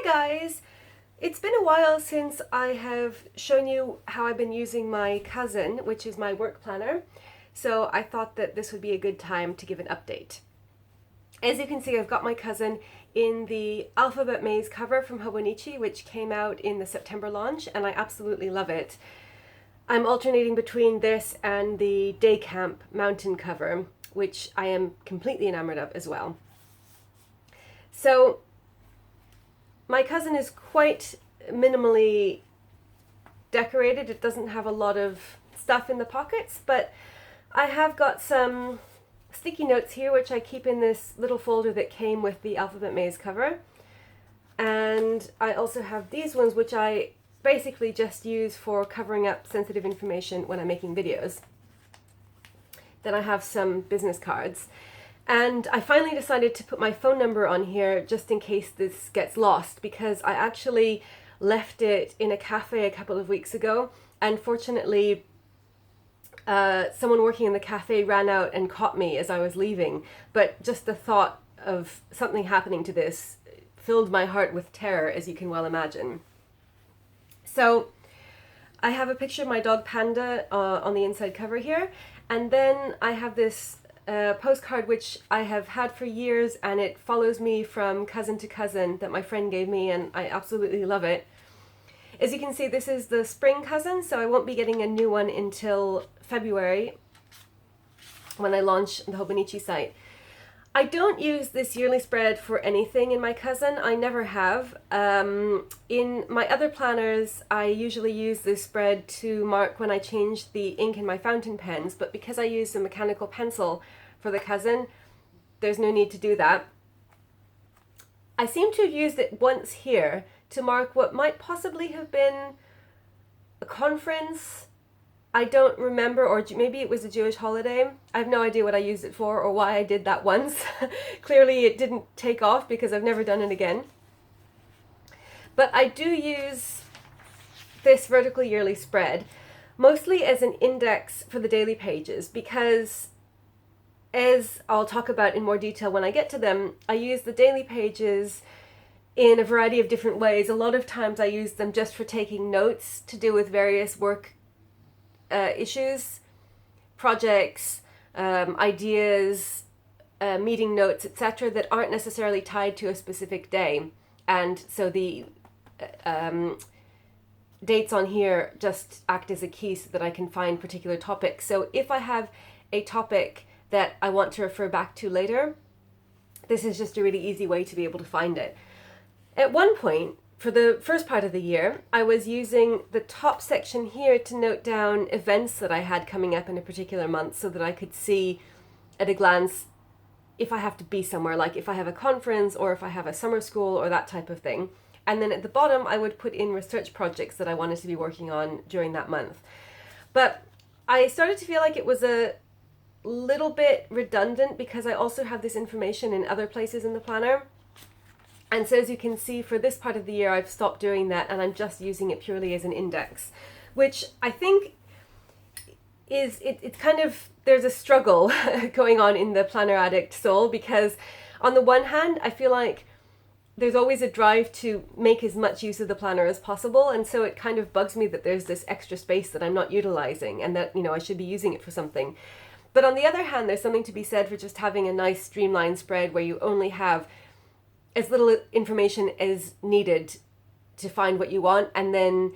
guys! It's been a while since I have shown you how I've been using my Cousin, which is my work planner, so I thought that this would be a good time to give an update. As you can see, I've got my Cousin in the Alphabet Maze cover from Hobonichi, which came out in the September launch, and I absolutely love it. I'm alternating between this and the Day Camp mountain cover, which I am completely enamored of as well. So my Cousin is quite minimally decorated. It doesn't have a lot of stuff in the pockets, but I have got some sticky notes here, which I keep in this little folder that came with the Alphabet Maze cover. And I also have these ones, which I basically just use for covering up sensitive information when I'm making videos. Then I have some business cards. And I finally decided to put my phone number on here just in case this gets lost, because I actually left it in a cafe a couple of weeks ago, and fortunately someone working in the cafe ran out and caught me as I was leaving. But just the thought of something happening to this filled my heart with terror, as you can well imagine. So I have a picture of my dog Panda on the inside cover here, and then I have this postcard which I have had for years, and it follows me from cousin to cousin, that my friend gave me, and I absolutely love it. As you can see, this is the spring Cousin, so I won't be getting a new one until February when I launch the Hobonichi site. I don't use this yearly spread for anything in my Cousin. I never have. In my other planners, I usually use this spread to mark when I change the ink in my fountain pens, but because I use a mechanical pencil for the Cousin, there's no need to do that. I seem to have used it once here to mark what might possibly have been a conference. I don't remember, or maybe it was a Jewish holiday. I have no idea what I used it for or why I did that once. Clearly it didn't take off because I've never done it again. But I do use this vertical yearly spread mostly as an index for the daily pages, because as I'll talk about in more detail when I get to them, I use the daily pages in a variety of different ways. A lot of times I use them just for taking notes to do with various work issues, projects, ideas, meeting notes, etc., that aren't necessarily tied to a specific day. And so the dates on here just act as a key so that I can find particular topics. So if I have a topic that I want to refer back to later, this is just a really easy way to be able to find it. At one point, for the first part of the year, I was using the top section here to note down events that I had coming up in a particular month, so that I could see at a glance if I have to be somewhere, like if I have a conference or if I have a summer school or that type of thing. And then at the bottom, I would put in research projects that I wanted to be working on during that month. But I started to feel like it was a little bit redundant, because I also have this information in other places in the planner. And so as you can see, for this part of the year, I've stopped doing that, and I'm just using it purely as an index, which I think is, it's kind of, there's a struggle going on in the planner addict soul, because on the one hand, I feel like there's always a drive to make as much use of the planner as possible, and so it kind of bugs me that there's this extra space that I'm not utilizing, and that, you know, I should be using it for something. But on the other hand, there's something to be said for just having a nice streamlined spread where you only have as little information as needed to find what you want, and then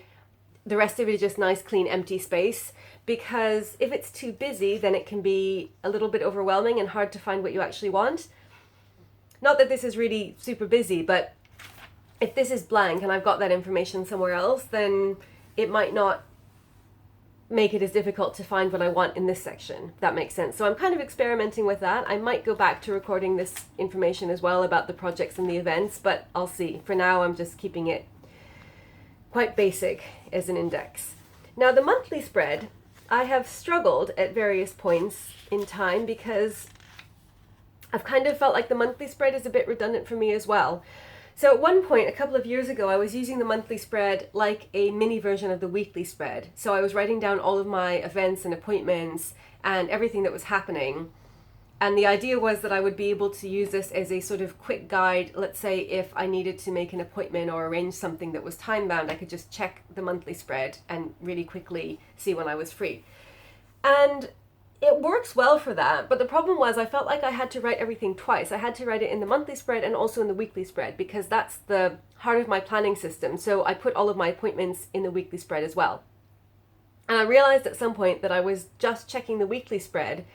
the rest of it is just nice, clean, empty space. Because if it's too busy, then it can be a little bit overwhelming and hard to find what you actually want. Not that this is really super busy, but if this is blank and I've got that information somewhere else, then it might not make it as difficult to find what I want in this section, if that makes sense. So I'm kind of experimenting with that. I might go back to recording this information as well about the projects and the events, but I'll see. For now, I'm just keeping it quite basic as an index. Now, the monthly spread, I have struggled at various points in time, because I've kind of felt like the monthly spread is a bit redundant for me as well. So at one point, a couple of years ago, I was using the monthly spread like a mini version of the weekly spread. So I was writing down all of my events and appointments and everything that was happening And the idea was that I would be able to use this as a sort of quick guide. Let's say if I needed to make an appointment or arrange something that was time bound, I could just check the monthly spread and really quickly see when I was free. And it works well for that, but the problem was I felt like I had to write everything twice. I had to write it in the monthly spread and also in the weekly spread, because that's the heart of my planning system. So I put all of my appointments in the weekly spread as well. And I realized at some point that I was just checking the weekly spread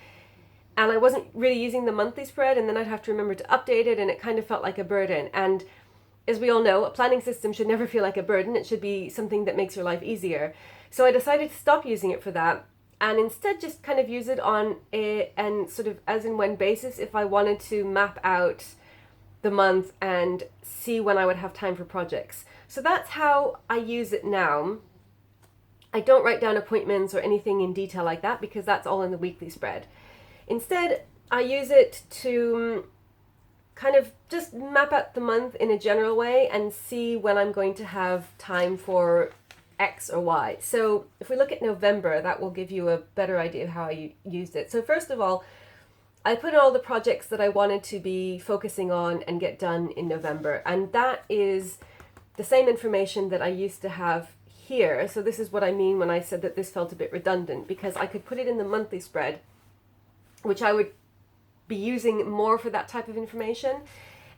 and I wasn't really using the monthly spread, and then I'd have to remember to update it, and it kind of felt like a burden. And as we all know, a planning system should never feel like a burden. It should be something that makes your life easier. So I decided to stop using it for that, and instead just kind of use it on a and sort of as and when basis if I wanted to map out the month and see when I would have time for projects. So that's how I use it now. I don't write down appointments or anything in detail like that, because that's all in the weekly spread. Instead, I use it to kind of just map out the month in a general way and see when I'm going to have time for X or Y. So if we look at November, that will give you a better idea of how I used it. So first of all, I put in all the projects that I wanted to be focusing on and get done in November. And that is the same information that I used to have here. So this is what I mean when I said that this felt a bit redundant, because I could put it in the monthly spread, which I would be using more for that type of information,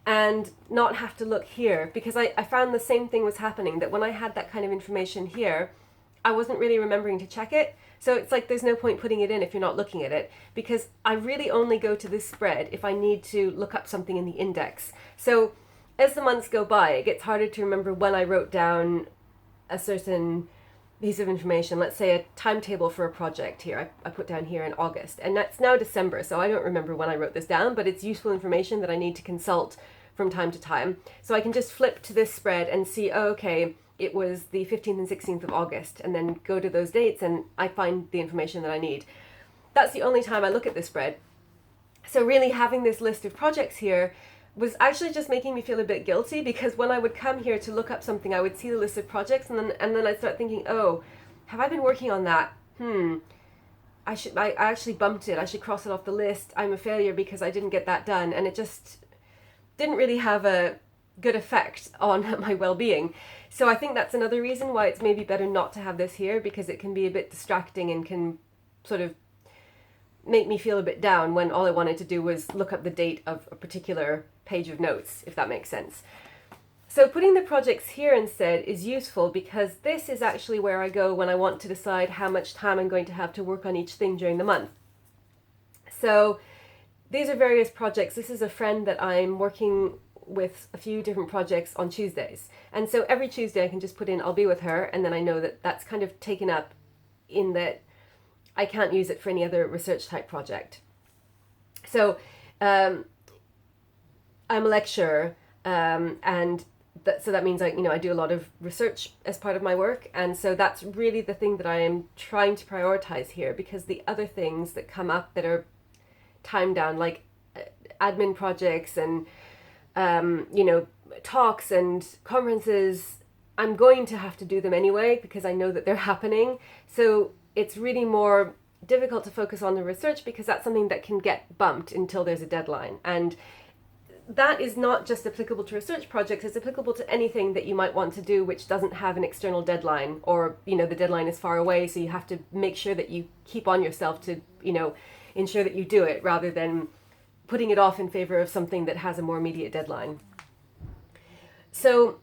and not have to look here, because I found the same thing was happening, that when I had that kind of information here, I wasn't really remembering to check it. So it's like there's no point putting it in if you're not looking at it, because I really only go to this spread if I need to look up something in the index. So as the months go by, it gets harder to remember when I wrote down a certain piece of information. Let's say a timetable for a project here. I put down here in August, and that's now December, so I don't remember when I wrote this down, but it's useful information that I need to consult from time to time. So I can just flip to this spread and see, oh, okay, it was the 15th and 16th of August, and then go to those dates and I find the information that I need. That's the only time I look at this spread. So really having this list of projects here was actually just making me feel a bit guilty, because when I would come here to look up something, I would see the list of projects, and then I'd start thinking, oh, have I been working on that? I actually bumped it. I should cross it off the list. I'm a failure because I didn't get that done. And it just didn't really have a good effect on my well-being. So I think that's another reason why it's maybe better not to have this here, because it can be a bit distracting and can sort of make me feel a bit down when all I wanted to do was look up the date of a particular page of notes, if that makes sense. So putting the projects here instead is useful, because this is actually where I go when I want to decide how much time I'm going to have to work on each thing during the month. So these are various projects. This is a friend that I'm working with a few different projects on Tuesdays. And so every Tuesday I can just put in, I'll be with her, and then I know that that's kind of taken up, in that I can't use it for any other research type project. So I'm a lecturer, and so that means I do a lot of research as part of my work, and so that's really the thing that I am trying to prioritize here, because the other things that come up that are time down, like admin projects and talks and conferences, I'm going to have to do them anyway because I know that they're happening. So it's really more difficult to focus on the research, because that's something that can get bumped until there's a deadline. And that is not just applicable to research projects, it's applicable to anything that you might want to do which doesn't have an external deadline, or the deadline is far away, so you have to make sure that you keep on yourself to ensure that you do it, rather than putting it off in favor of something that has a more immediate deadline. So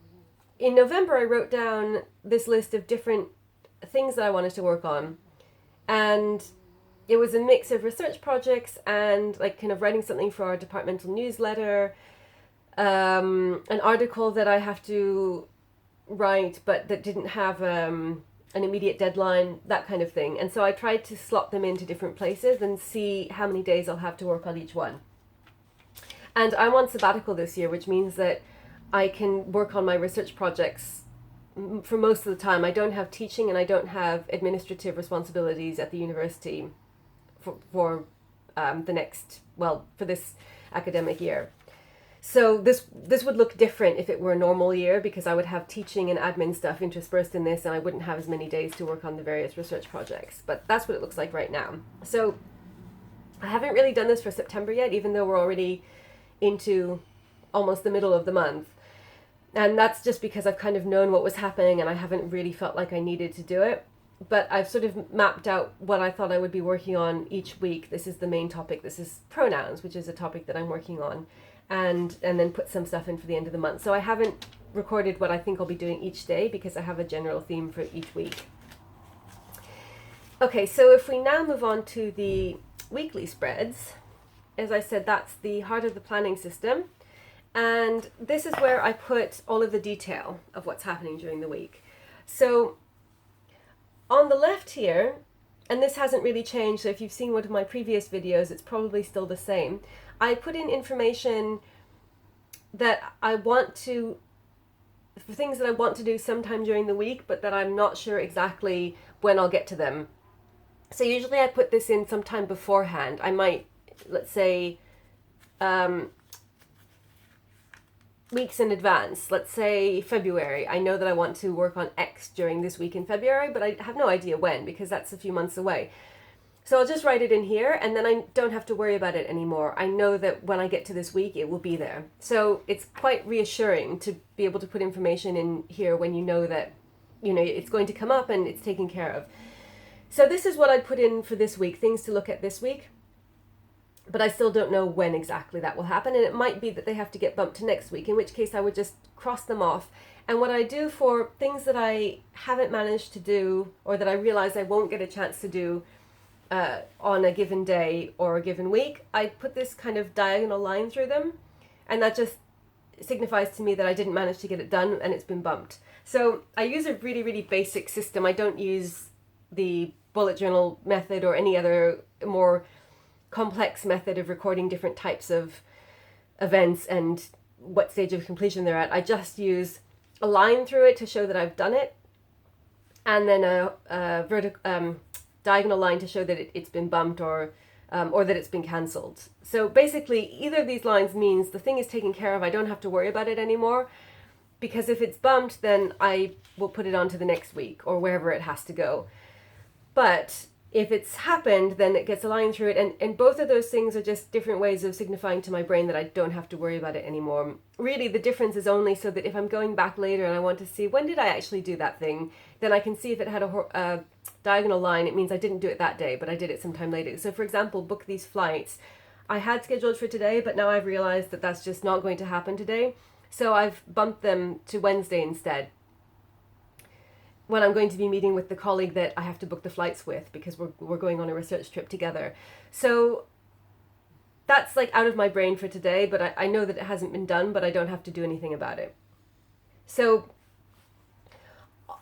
in November I wrote down this list of different things that I wanted to work on, and it was a mix of research projects and like kind of writing something for our departmental newsletter, an article that I have to write but that didn't have an immediate deadline, that kind of thing. And so I tried to slot them into different places and see how many days I'll have to work on each one. And I'm on sabbatical this year, which means that I can work on my research projects for most of the time. I don't have teaching and I don't have administrative responsibilities at the university for this academic year. So this would look different if it were a normal year, because I would have teaching and admin stuff interspersed in this, and I wouldn't have as many days to work on the various research projects. But that's what it looks like right now. So I haven't really done this for September yet, even though we're already into almost the middle of the month. And that's just because I've kind of known what was happening and I haven't really felt like I needed to do it. But I've sort of mapped out what I thought I would be working on each week. This is the main topic. This is pronouns, which is a topic that I'm working on, and then put some stuff in for the end of the month. So I haven't recorded what I think I'll be doing each day because I have a general theme for each week. Okay, so if we now move on to the weekly spreads, as I said, that's the heart of the planning system. And this is where I put all of the detail of what's happening during the week. So on the left here, and this hasn't really changed, so if you've seen one of my previous videos, it's probably still the same. I put in information that I want to, for things that I want to do sometime during the week, but that I'm not sure exactly when I'll get to them. So usually I put this in sometime beforehand. I might, let's say, weeks in advance. Let's say February. I know that I want to work on X during this week in February, but I have no idea when because that's a few months away. So I'll just write it in here and then I don't have to worry about it anymore. I know that when I get to this week, it will be there. So it's quite reassuring to be able to put information in here when you know that, it's going to come up and it's taken care of. So this is what I'd put in for this week, things to look at this week. But I still don't know when exactly that will happen. And it might be that they have to get bumped to next week, in which case I would just cross them off. And what I do for things that I haven't managed to do or that I realize I won't get a chance to do on a given day or a given week, I put this kind of diagonal line through them. And that just signifies to me that I didn't manage to get it done and it's been bumped. So I use a really, really basic system. I don't use the bullet journal method or any other more complex method of recording different types of events and what stage of completion they're at. I just use a line through it to show that I've done it, and then a diagonal line to show that it's been bumped or that it's been cancelled. So basically, either of these lines means the thing is taken care of. I don't have to worry about it anymore, because if it's bumped, then I will put it on to the next week or wherever it has to go. But if it's happened, then it gets a line through it. And both of those things are just different ways of signifying to my brain that I don't have to worry about it anymore. Really, the difference is only so that if I'm going back later and I want to see when did I actually do that thing, then I can see if it had a diagonal line, it means I didn't do it that day, but I did it sometime later. So for example, book these flights. I had scheduled for today, but now I've realized that that's just not going to happen today. So I've bumped them to Wednesday instead, when I'm going to be meeting with the colleague that I have to book the flights with because we're going on a research trip together. So that's like out of my brain for today, but I know that it hasn't been done, but I don't have to do anything about it. So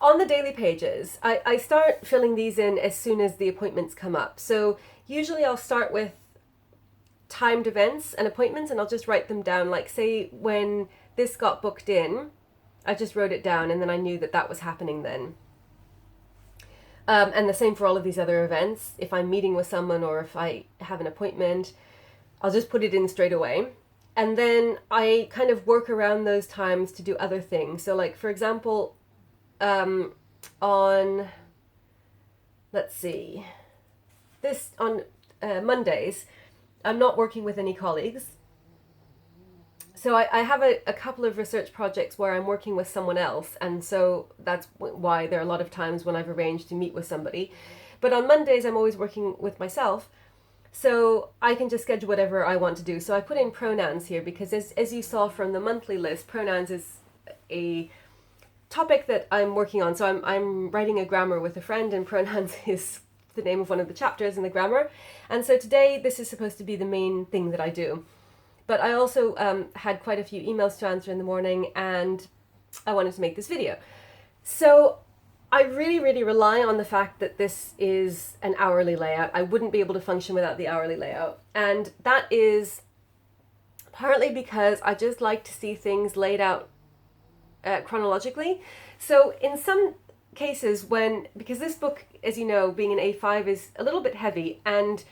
on the daily pages, I start filling these in as soon as the appointments come up. So usually I'll start with timed events and appointments and I'll just write them down. Like say when this got booked in, I just wrote it down and then I knew that that was happening then. And the same for all of these other events. If I'm meeting with someone or if I have an appointment, I'll just put it in straight away. And then I kind of work around those times to do other things. So like, for example, on, let's see, on Mondays, I'm not working with any colleagues. So I have a couple of research projects where I'm working with someone else, and so that's why there are a lot of times when I've arranged to meet with somebody. But on Mondays, I'm always working with myself, so I can just schedule whatever I want to do. So I put in pronouns here because as you saw from the monthly list, pronouns is a topic that I'm working on. So I'm writing a grammar with a friend, and pronouns is the name of one of the chapters in the grammar. And so today, this is supposed to be the main thing that I do. But I also had quite a few emails to answer in the morning and I wanted to make this video. So I really, really rely on the fact that this is an hourly layout. I wouldn't be able to function without the hourly layout. And that is partly because I just like to see things laid out chronologically. So in some cases because this book, as you know, being an A5 is a little bit heavy and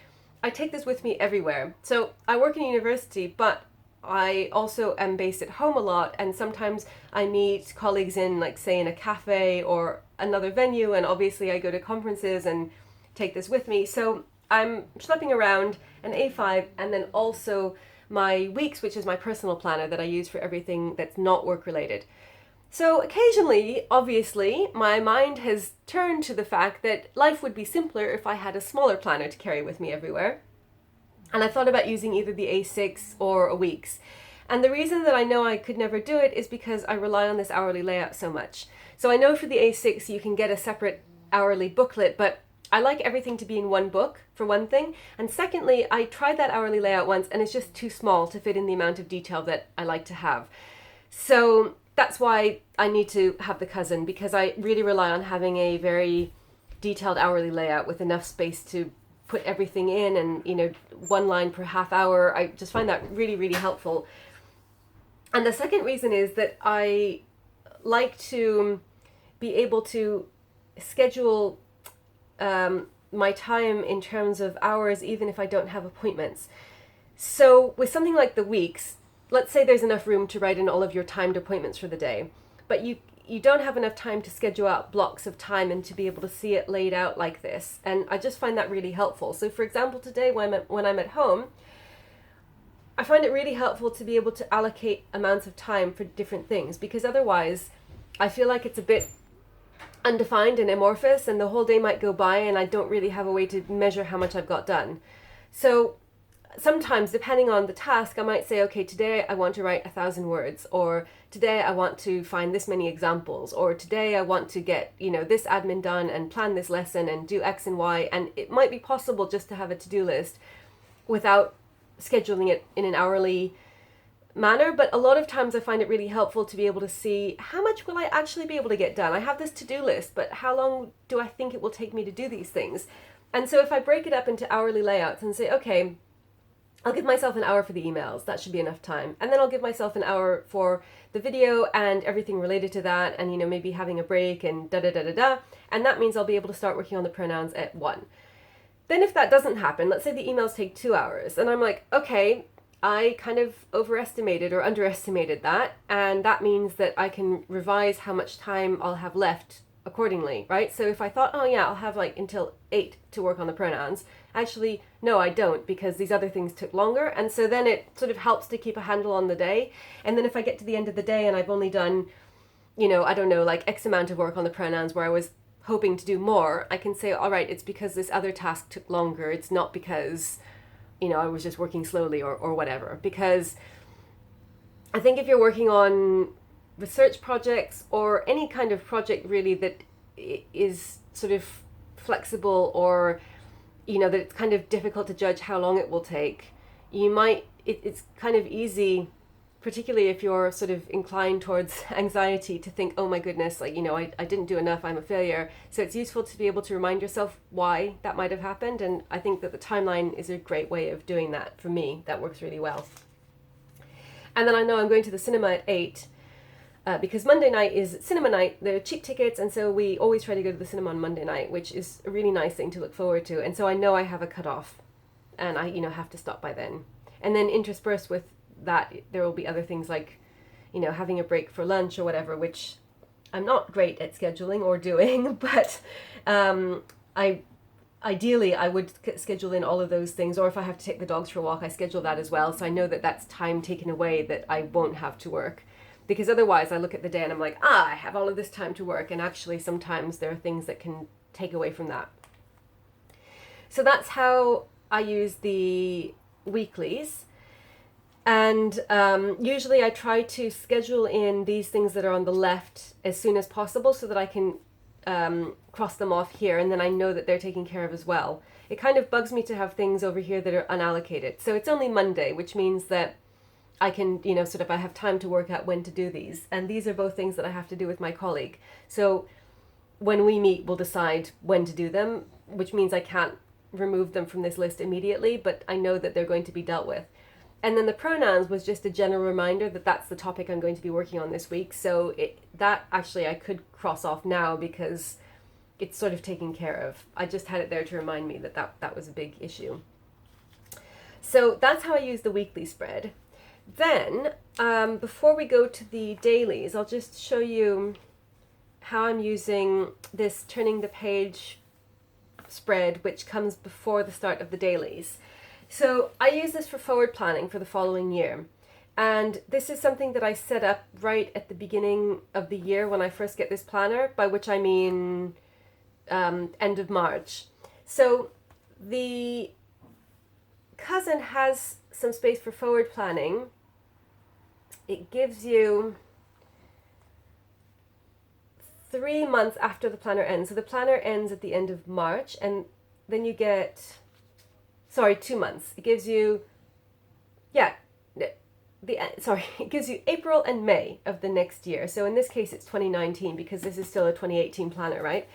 I take this with me everywhere. So I work in university, but I also am based at home a lot, and sometimes I meet colleagues in, like, say, in a cafe or another venue, and obviously I go to conferences and take this with me. So I'm schlepping around an A5 and then also my weeks, which is my personal planner that I use for everything that's not work related. So occasionally, obviously, my mind has turned to the fact that life would be simpler if I had a smaller planner to carry with me everywhere. And I thought about using either the A6 or a weeks. And the reason that I know I could never do it is because I rely on this hourly layout so much. So I know for the A6 you can get a separate hourly booklet, but I like everything to be in one book, for one thing. And secondly, I tried that hourly layout once and it's just too small to fit in the amount of detail that I like to have. So that's why I need to have the Cousin, because I really rely on having a very detailed hourly layout with enough space to put everything in, and one line per half hour. I just find that really, really helpful. And the second reason is that I like to be able to schedule my time in terms of hours, even if I don't have appointments. So with something like the weeks, let's say there's enough room to write in all of your timed appointments for the day, but you don't have enough time to schedule out blocks of time and to be able to see it laid out like this. And I just find that really helpful. So for example, today when I'm at home, I find it really helpful to be able to allocate amounts of time for different things, because otherwise I feel like it's a bit undefined and amorphous, and the whole day might go by and I don't really have a way to measure how much I've got done. So sometimes, depending on the task, I might say, okay, today I want to write 1,000 words, or today I want to find this many examples, or today I want to get, this admin done and plan this lesson and do X and Y. And it might be possible just to have a to-do list without scheduling it in an hourly manner. But a lot of times I find it really helpful to be able to see how much will I actually be able to get done. I have this to-do list, but how long do I think it will take me to do these things? And so if I break it up into hourly layouts and say, okay, I'll give myself an hour for the emails. That should be enough time. And then I'll give myself an hour for the video and everything related to that, and maybe having a break and da-da-da-da-da. And that means I'll be able to start working on the pronouns at 1. Then if that doesn't happen, let's say the emails take 2 hours, and I'm like, okay, I kind of overestimated or underestimated that, and that means that I can revise how much time I'll have left accordingly, right? So if I thought, oh yeah, I'll have until 8 to work on the pronouns, actually, no, I don't, because these other things took longer. And so then it sort of helps to keep a handle on the day. And then if I get to the end of the day and I've only done, I don't know, X amount of work on the pronouns where I was hoping to do more, I can say, all right, it's because this other task took longer. It's not because, I was just working slowly or whatever. Because I think if you're working on research projects or any kind of project really that is sort of flexible, or that it's kind of difficult to judge how long it will take, it's kind of easy, particularly if you're sort of inclined towards anxiety, to think, oh my goodness, I didn't do enough, I'm a failure. So it's useful to be able to remind yourself why that might have happened. And I think that the timeline is a great way of doing that. For me, that works really well. And then I know I'm going to the cinema at 8, because Monday night is cinema night. They're cheap tickets, and so we always try to go to the cinema on Monday night, which is a really nice thing to look forward to. And so I know I have a cutoff, and I have to stop by then. And then interspersed with that, there will be other things like, having a break for lunch or whatever, which I'm not great at scheduling or doing, but ideally I would schedule in all of those things. Or if I have to take the dogs for a walk, I schedule that as well. So I know that that's time taken away that I won't have to work. Because otherwise I look at the day and I'm like, I have all of this time to work. And actually sometimes there are things that can take away from that. So that's how I use the weeklies. And usually I try to schedule in these things that are on the left as soon as possible so that I can cross them off here. And then I know that they're taken care of as well. It kind of bugs me to have things over here that are unallocated. So it's only Monday, which means that I can, I have time to work out when to do these. And these are both things that I have to do with my colleague. So when we meet, we'll decide when to do them, which means I can't remove them from this list immediately, but I know that they're going to be dealt with. And then the pronouns was just a general reminder that that's the topic I'm going to be working on this week. So that actually I could cross off now because it's sort of taken care of. I just had it there to remind me that was a big issue. So that's how I use the weekly spread. Then, before we go to the dailies, I'll just show you how I'm using this turning the page spread, which comes before the start of the dailies. So I use this for forward planning for the following year. And this is something that I set up right at the beginning of the year when I first get this planner, by which I mean end of March. So the Cousin has some space for forward planning. It gives you 3 months after the planner ends. So the planner ends at the end of March, and then you get, 2 months. It gives you, it gives you April and May of the next year. So in this case, it's 2019 because this is still a 2018 planner, right?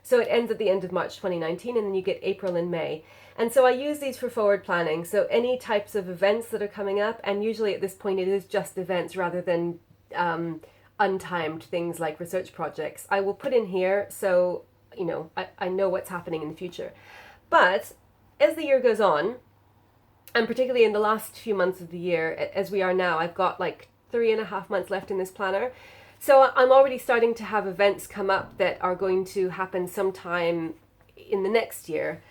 So it ends at the end of March 2019, and then you get April and May. And so I use these for forward planning. So any types of events that are coming up, and usually at this point it is just events rather than untimed things like research projects, I will put in here so, I know what's happening in the future. But as the year goes on, and particularly in the last few months of the year, as we are now, I've got like 3.5 months left in this planner. So I'm already starting to have events come up that are going to happen sometime in the next year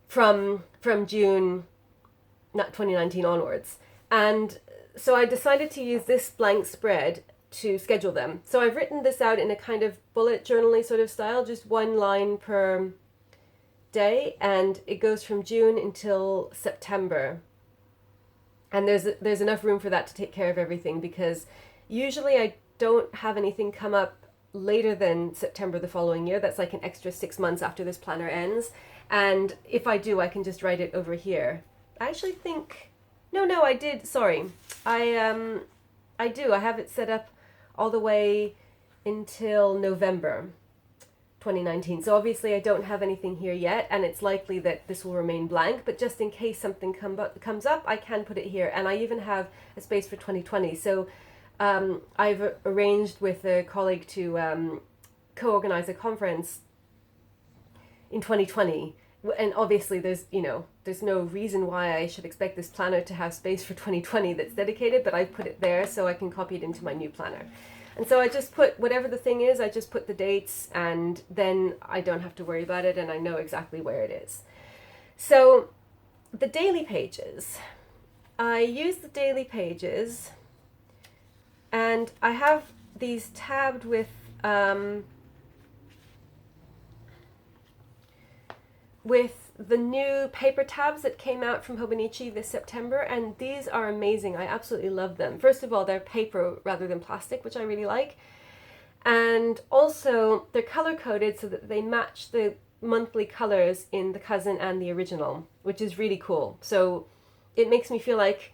from June 2019 onwards. And so I decided to use this blank spread to schedule them. So I've written this out in a kind of bullet journaling sort of style, just one line per day, and it goes from June until September. And there's enough room for that to take care of everything, because usually I don't have anything come up later than September the following year. That's like an extra 6 months after this planner ends. And if I do, I can just write it over here. I actually think, no, I did, sorry. I do, I have it set up all the way until November 2019. So obviously I don't have anything here yet, and it's likely that this will remain blank, but just in case something comes up, I can put it here. And I even have a space for 2020. So I've arranged with a colleague to co-organize a conference in 2020. And obviously there's no reason why I should expect this planner to have space for 2020 that's dedicated, but I put it there so I can copy it into my new planner. And so I just put whatever the thing is, I just put the dates, and then I don't have to worry about it, and I know exactly where it is. So the daily pages, I use the daily pages, and I have these tabbed with the new paper tabs that came out from Hobonichi this September, and these are amazing. I absolutely love them. First of all, they're paper rather than plastic, which I really like. And also, they're color-coded so that they match the monthly colors in the Cousin and the original, which is really cool. So it makes me feel like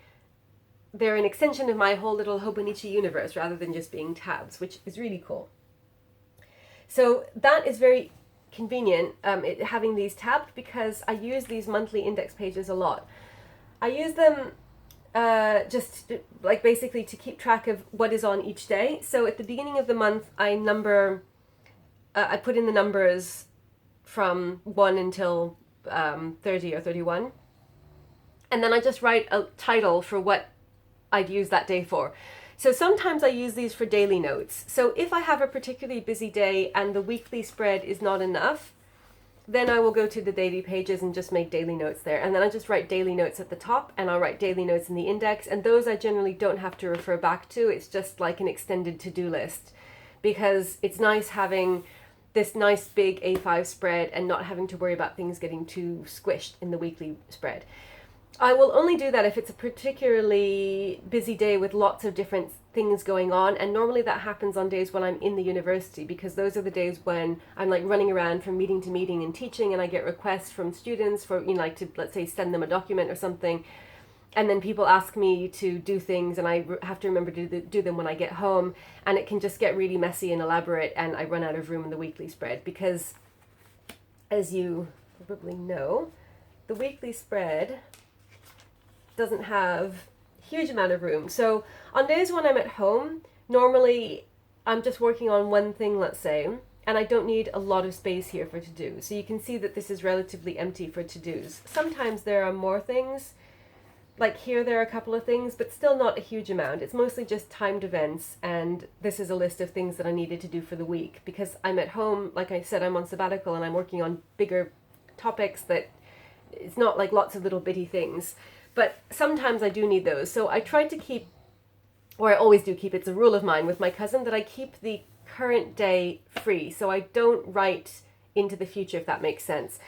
they're an extension of my whole little Hobonichi universe rather than just being tabs, which is really cool. So that is very convenient, having these tabbed, because I use these monthly index pages a lot. I use them just like basically to keep track of what is on each day. So at the beginning of the month, I put in the numbers from 1 until 30 or 31. And then I just write a title for what I'd use that day for. So sometimes I use these for daily notes. So if I have a particularly busy day and the weekly spread is not enough, then I will go to the daily pages and just make daily notes there. And then I just write daily notes at the top, and I'll write daily notes in the index. And those I generally don't have to refer back to. It's just like an extended to-do list, because it's nice having this nice big A5 spread and not having to worry about things getting too squished in the weekly spread. I will only do that if it's a particularly busy day with lots of different things going on, and normally that happens on days when I'm in the university, because those are the days when I'm like running around from meeting to meeting and teaching, and I get requests from students for, like to, let's say, send them a document or something, and then people ask me to do things, and I have to remember to do them when I get home, and it can just get really messy and elaborate, and I run out of room in the weekly spread, because as you probably know, the weekly spread doesn't have a huge amount of room. So on days when I'm at home, normally I'm just working on one thing, let's say, and I don't need a lot of space here for to-do. So you can see that this is relatively empty for to-dos. Sometimes there are more things, like here there are a couple of things, but still not a huge amount. It's mostly just timed events, and this is a list of things that I needed to do for the week, because I'm at home, like I said, I'm on sabbatical and I'm working on bigger topics that it's not like lots of little bitty things, but sometimes I do need those. So I try to keep, or I always do keep, it's a rule of mine with my cousin that I keep the current day free. So I don't write into the future, if that makes sense.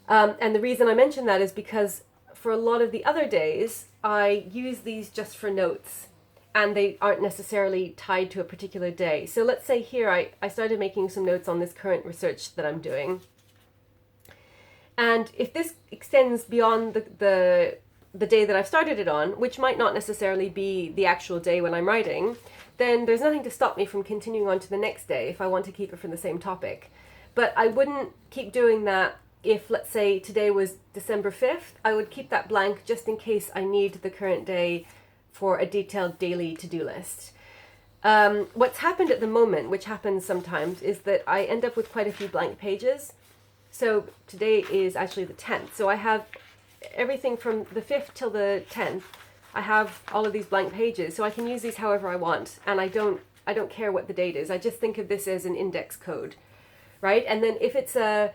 And the reason I mention that is because for a lot of the other days, I use these just for notes, and they aren't necessarily tied to a particular day. So let's say here I started making some notes on this current research that I'm doing. And if this extends beyond the day that I've started it on, which might not necessarily be the actual day when I'm writing, then there's nothing to stop me from continuing on to the next day if I want to keep it from the same topic. But I wouldn't keep doing that if, let's say, today was December 5th. I would keep that blank just in case I need the current day for a detailed daily to-do list. What's happened at the moment, which happens sometimes, is that I end up with quite a few blank pages. So today is actually the 10th. So I have everything from the 5th till the 10th. I have all of these blank pages, so I can use these however I want, and I don't care what the date is. I just think of this as an index code, right? And then if it's a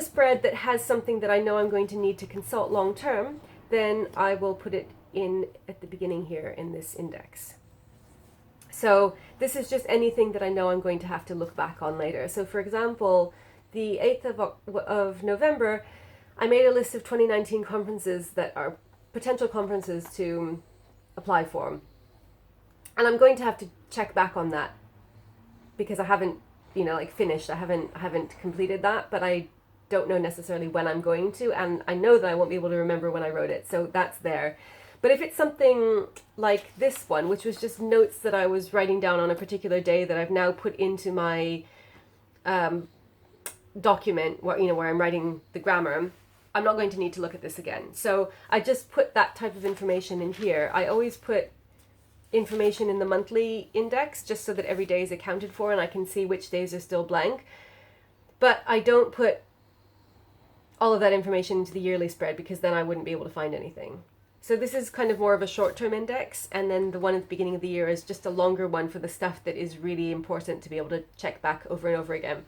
spread that has something that I know I'm going to need to consult long term, then I will put it in at the beginning here in this index. So this is just anything that I know I'm going to have to look back on later. So for example, the 8th of November, I made a list of 2019 conferences that are potential conferences to apply for. And I'm going to have to check back on that because I haven't, finished. I haven't completed that, but I don't know necessarily when I'm going to, and I know that I won't be able to remember when I wrote it, so that's there. But if it's something like this one, which was just notes that I was writing down on a particular day that I've now put into my document where I'm writing the grammar, I'm not going to need to look at this again. So I just put that type of information in here. I always put information in the monthly index just so that every day is accounted for and I can see which days are still blank. But I don't put all of that information into the yearly spread because then I wouldn't be able to find anything. So this is kind of more of a short-term index, and then the one at the beginning of the year is just a longer one for the stuff that is really important to be able to check back over and over again.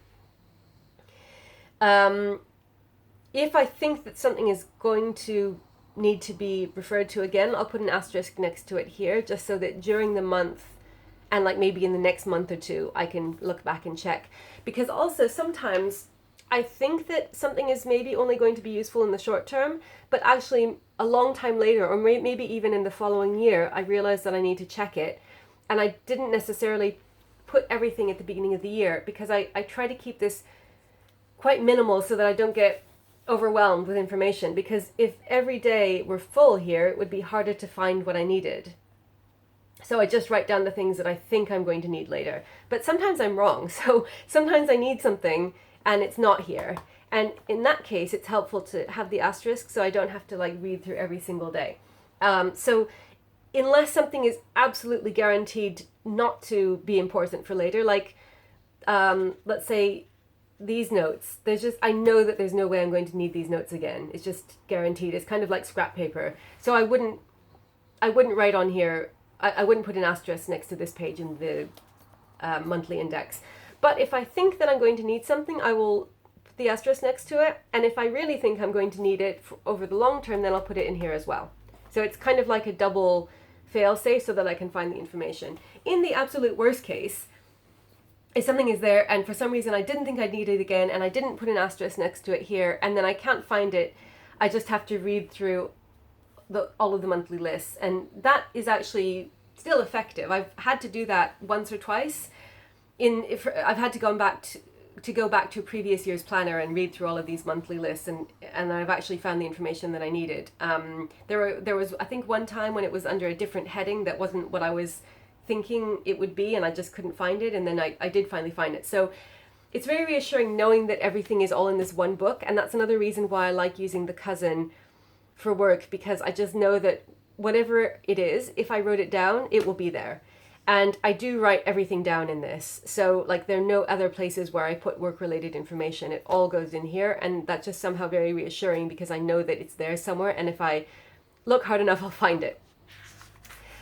If I think that something is going to need to be referred to again, I'll put an asterisk next to it here, just so that during the month and like maybe in the next month or two, I can look back and check. Because also sometimes I think that something is maybe only going to be useful in the short term, but actually a long time later, or maybe even in the following year, I realized that I need to check it. And I didn't necessarily put everything at the beginning of the year because I try to keep this quite minimal so that I don't get overwhelmed with information, because if every day were full here, it would be harder to find what I needed. So I just write down the things that I think I'm going to need later. But sometimes I'm wrong. So sometimes I need something and it's not here. And in that case, it's helpful to have the asterisk so I don't have to read through every single day. So unless something is absolutely guaranteed not to be important for later, let's say these notes, I know that there's no way I'm going to need these notes again. It's just guaranteed. It's kind of like scrap paper. So I wouldn't write on here, I wouldn't put an asterisk next to this page in the monthly index. But if I think that I'm going to need something, I will put the asterisk next to it. And if I really think I'm going to need it over the long term, then I'll put it in here as well. So it's kind of like a double fail-safe so that I can find the information. In the absolute worst case, if something is there and for some reason I didn't think I'd need it again and I didn't put an asterisk next to it here and then I can't find it, I just have to read through all of the monthly lists, and that is actually still effective. I've had to do that once or twice. I've had to go back to a previous year's planner and read through all of these monthly lists, and I've actually found the information that I needed. There was I think one time when it was under a different heading that wasn't what I was thinking it would be, and I just couldn't find it, and then I did finally find it. So it's very reassuring knowing that everything is all in this one book, and that's another reason why I like using the Cousin for work, because I just know that whatever it is, if I wrote it down, it will be there. And I do write everything down in this. So there are no other places where I put work-related information. It all goes in here, and that's just somehow very reassuring because I know that it's there somewhere, and if I look hard enough, I'll find it.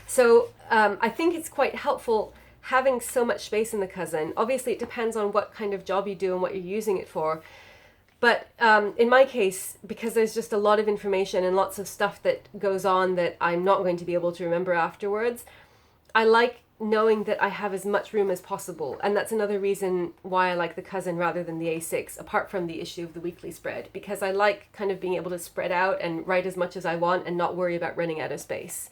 So I think it's quite helpful having so much space in the Cousin. Obviously, it depends on what kind of job you do and what you're using it for. But in my case, because there's just a lot of information and lots of stuff that goes on that I'm not going to be able to remember afterwards, I like knowing that I have as much room as possible. And that's another reason why I like the Cousin rather than the A6, apart from the issue of the weekly spread, because I like kind of being able to spread out and write as much as I want and not worry about running out of space.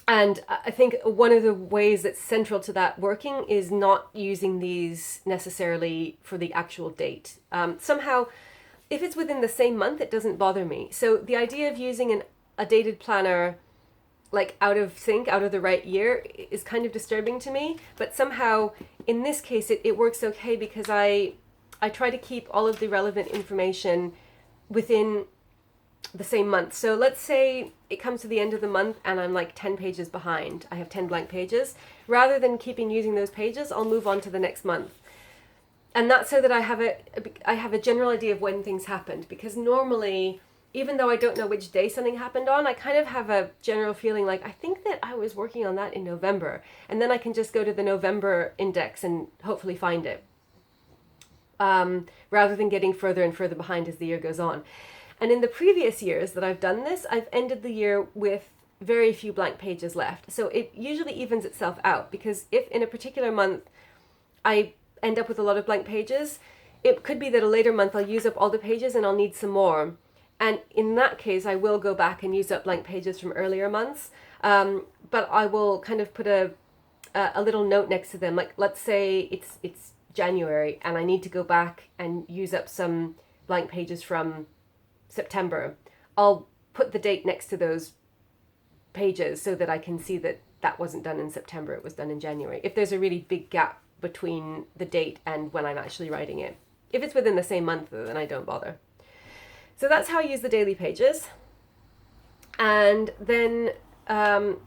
And I think one of the ways that's central to that working is not using these necessarily for the actual date. Somehow, if it's within the same month, it doesn't bother me. So the idea of using a dated planner like out of sync, out of the right year, is kind of disturbing to me. But somehow, in this case, it works okay because I try to keep all of the relevant information within the same month. So let's say it comes to the end of the month and I'm like 10 pages behind. I have 10 blank pages. Rather than keeping using those pages, I'll move on to the next month. And that's so that I have a general idea of when things happened, because normally, even though I don't know which day something happened on, I kind of have a general feeling like, I think that I was working on that in November. And then I can just go to the November index and hopefully find it. Rather than getting further and further behind as the year goes on. And in the previous years that I've done this, I've ended the year with very few blank pages left. So it usually evens itself out, because if in a particular month I end up with a lot of blank pages, it could be that a later month I'll use up all the pages and I'll need some more. And in that case, I will go back and use up blank pages from earlier months. But I will kind of put a little note next to them. Like, let's say it's January and I need to go back and use up some blank pages from September. I'll put the date next to those pages so that I can see that that wasn't done in September, it was done in January. If there's a really big gap between the date and when I'm actually writing it. If it's within the same month, then I don't bother. So that's how I use the daily pages. And then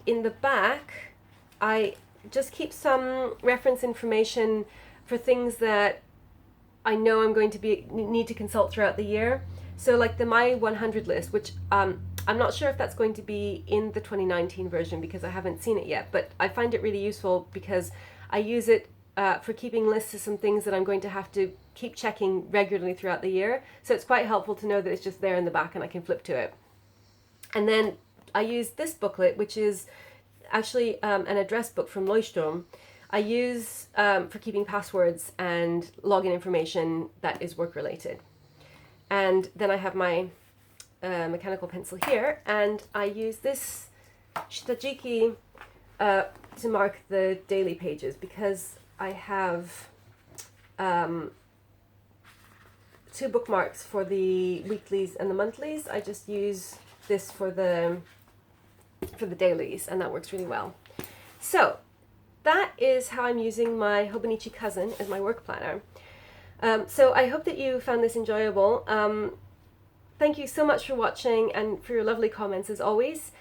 in the back, I just keep some reference information for things that I know I'm going to need to consult throughout the year. So like the My 100 list, which I'm not sure if that's going to be in the 2019 version because I haven't seen it yet, but I find it really useful because I use it for keeping lists of some things that I'm going to have to keep checking regularly throughout the year. So it's quite helpful to know that it's just there in the back and I can flip to it. And then I use this booklet, which is actually an address book from Leuchtturm. I use for keeping passwords and login information that is work related. And then I have my mechanical pencil here, and I use this shitajiki to mark the daily pages because I have 2 bookmarks for the weeklies and the monthlies. I just use this for the dailies, and that works really well. So that is how I'm using my Hobonichi Cousin as my work planner. So I hope that you found this enjoyable. Thank you so much for watching and for your lovely comments as always.